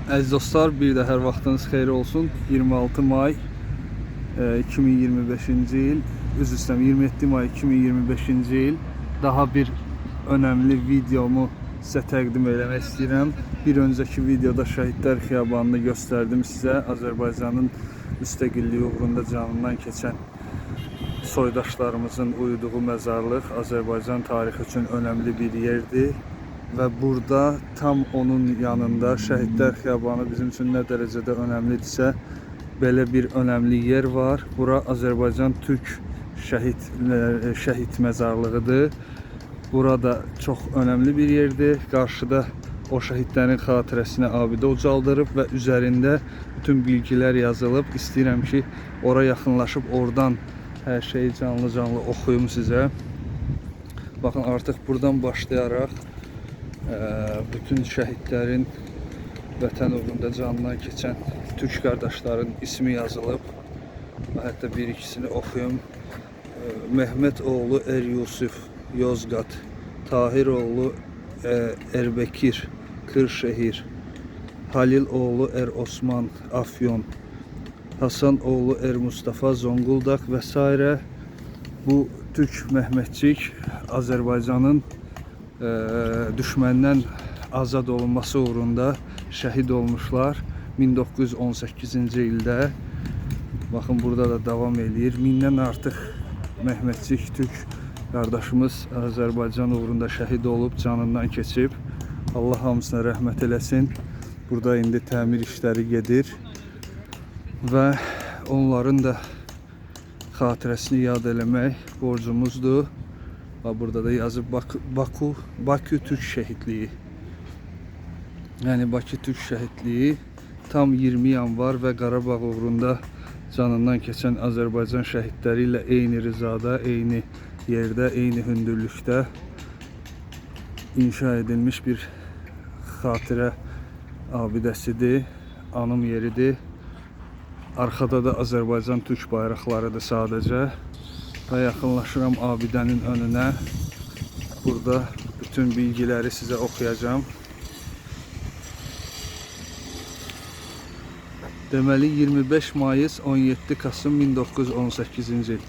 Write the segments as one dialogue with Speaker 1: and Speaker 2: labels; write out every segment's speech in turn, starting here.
Speaker 1: Əziz dostlar, bir də hər vaxtınız xeyir olsun. 26 may 2025-ci il, üzr istəyirəm, 27 may 2025-ci il daha bir önəmli videomu sizə təqdim eləmək istəyirəm. Bir öncəki videoda Şəhidlər Xiyabanını göstərdim sizə. Azərbaycanın müstəqilliyi uğrunda canından keçən soydaşlarımızın uyuduğu məzarlıq Azərbaycan tarixi üçün önəmli bir yerdir. Və burada tam onun yanında Şəhidlər Xiyabanı bizim üçün nə dərəcədə önəmlidirsə, belə bir önəmli yer var. Bura Azərbaycan Türk şəhid məzarlığıdır. Burada çox önəmli bir yerdir. Qarşıda o şəhidlərin xatirəsinə abidə ucaldırıb və üzərində bütün bilgilər yazılıb. İstəyirəm ki, ora yaxınlaşıb oradan hər şeyi canlı oxuyum sizə. Baxın, artıq buradan başlayaraq bütün şəhidlərin vətən uğrunda canından keçən Türk qardaşların ismi yazılıb. Hətta bir ikisini oxuyum. Mehmet oğlu Er Yusuf, Yozgat. Tahir oğlu Erbekir, Kırşehir. Halil oğlu Er Osman, Afyon. Hasan oğlu Er Mustafa, Zonguldak vesaire. Bu Türk Mehmetçik Azərbaycanın düşməndən azad olunması uğrunda şəhid olmuşlar 1918-ci ildə. Baxın, burada da davam eləyir. 1000-dən artıq Mehmetçik Türk qardaşımız Azərbaycan uğrunda şəhid olub, canından keçib. Allah hamısına rəhmət eləsin. Burada indi təmir işləri gedir və onların da xatirəsini yad eləmək borcumuzdur. Burada da yazıb Bakü Türk şəhidliyi. Yəni Bakı Türk şəhidliyi tam 20 yanvar və Qarabağ uğrunda canından keçən Azərbaycan şəhidləri ilə eyni rizada, eyni yerdə, eyni hündürlükdə inşa edilmiş bir xatirə abidəsidir, anım yeridir. Arxada da Azərbaycan Türk bayraqlarıdır sadəcə. Və yaxınlaşıram abidənin önünə. Burada bütün bilgiləri sizə oxuyacağım. Deməli 25 Mayıs 17 Kasım 1918-ci il.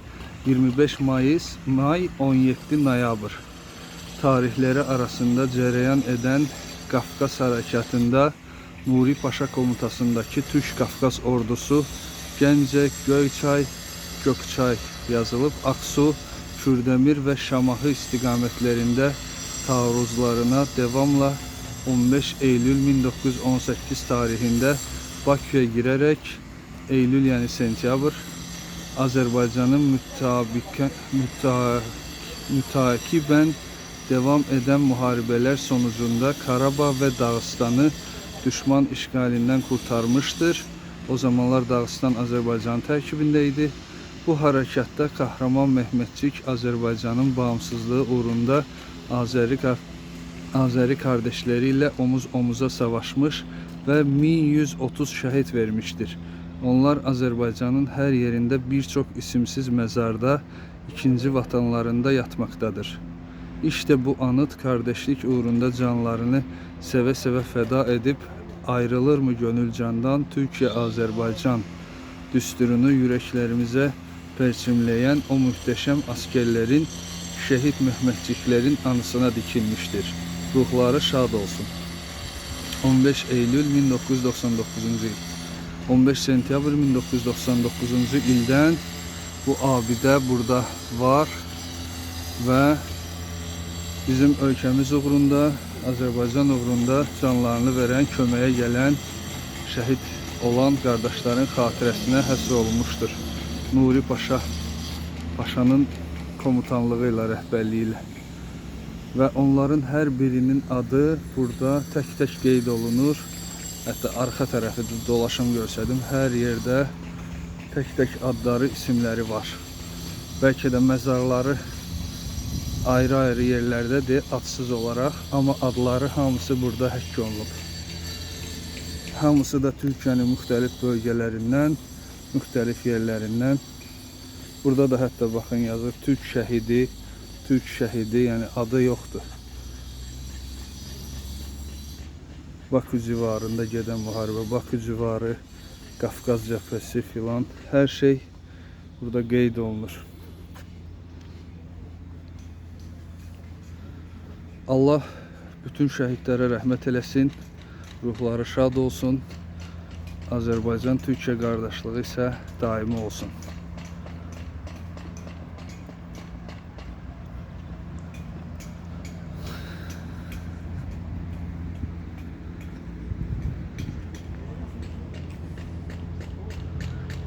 Speaker 1: 25 Mayıs, may 17 noyabr tarihləri arasında cərəyan edən Qafqaz hərəkatında Nuri Paşa komutasındakı Türk Qafqaz ordusu Gəncə, Göyçay, Gökçay yazılıb, Aksu, Kürdəmir və Şamaxı istiqamətlərində taarruzlarına devamla 15 Eylül 1918 tarihində Baküyə girərək Eylül, yəni sentyabr, Azərbaycanın mütakibən devam edən müharibələr sonucunda Qarabağ və Dağıstanı düşman işgalindən kurtarmışdır. O zamanlar Dağıstan Azərbaycanın tərkibində idi. Bu hərəkatda Kahraman Mehmetçik Azərbaycanın bağımsızlığı uğrunda Azəri kardeşləri ilə omuz-omuza savaşmış və 1130 şəhid vermişdir. Onlar Azərbaycanın hər yerində bir çox isimsiz məzarda, ikinci vatanlarında yatmaqdadır. İşte bu anıt kardeşlik uğrunda canlarını sevə-sevə fəda edib, ayrılır mı gönül candan Türkiyə-Azərbaycan düsturunu yüreklərimizə perçimləyən o mühtəşəm askerlərin, şəhid Mehmetçiklərin anısına dikilmiştir. Ruhları şad olsun. 15 Eylül 1999-cu il. 15 sentyabr 1999-cu ildən bu abidə burada var və bizim ölkəmiz uğrunda, Azərbaycan uğrunda canlarını verən, köməyə gələn, şəhid olan qardaşların xatirəsinə həsr olunmuşdur. Nuri Paşanın komutanlığı ilə, rəhbərliyi ilə. Və onların hər birinin adı burada tək-tək qeyd olunur. Hətta arxa tərəfi dolaşım görsədim, hər yerdə tək-tək adları, isimləri var. Bəlkə də məzarları ayrı-ayrı yerlərdədir, adsız olaraq, amma adları hamısı burada həkk olunub. Hamısı da Türkiyənin müxtəlif bölgələrindən, müxtəlif yerlərindən. Burada da hətta baxın yazır Türk şəhidi, yəni adı yoxdur. Bakü civarında gedən müharibə, Bakü civarı, Qafqaz cəbhəsi filan, hər şey burada qeyd olunur. Allah bütün şəhidlərə rəhmət eləsin, ruhları şad olsun. Azərbaycan-Türkiyə qardaşlığı isə daimi olsun.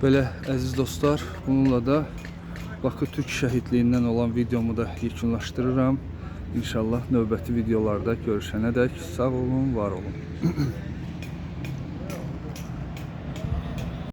Speaker 1: Belə əziz dostlar, bununla da Bakı Türk şəhidliyindən olan videomu da yekunlaşdırıram. İnşallah növbəti videolarda görüşənədək sağ olun, var olun.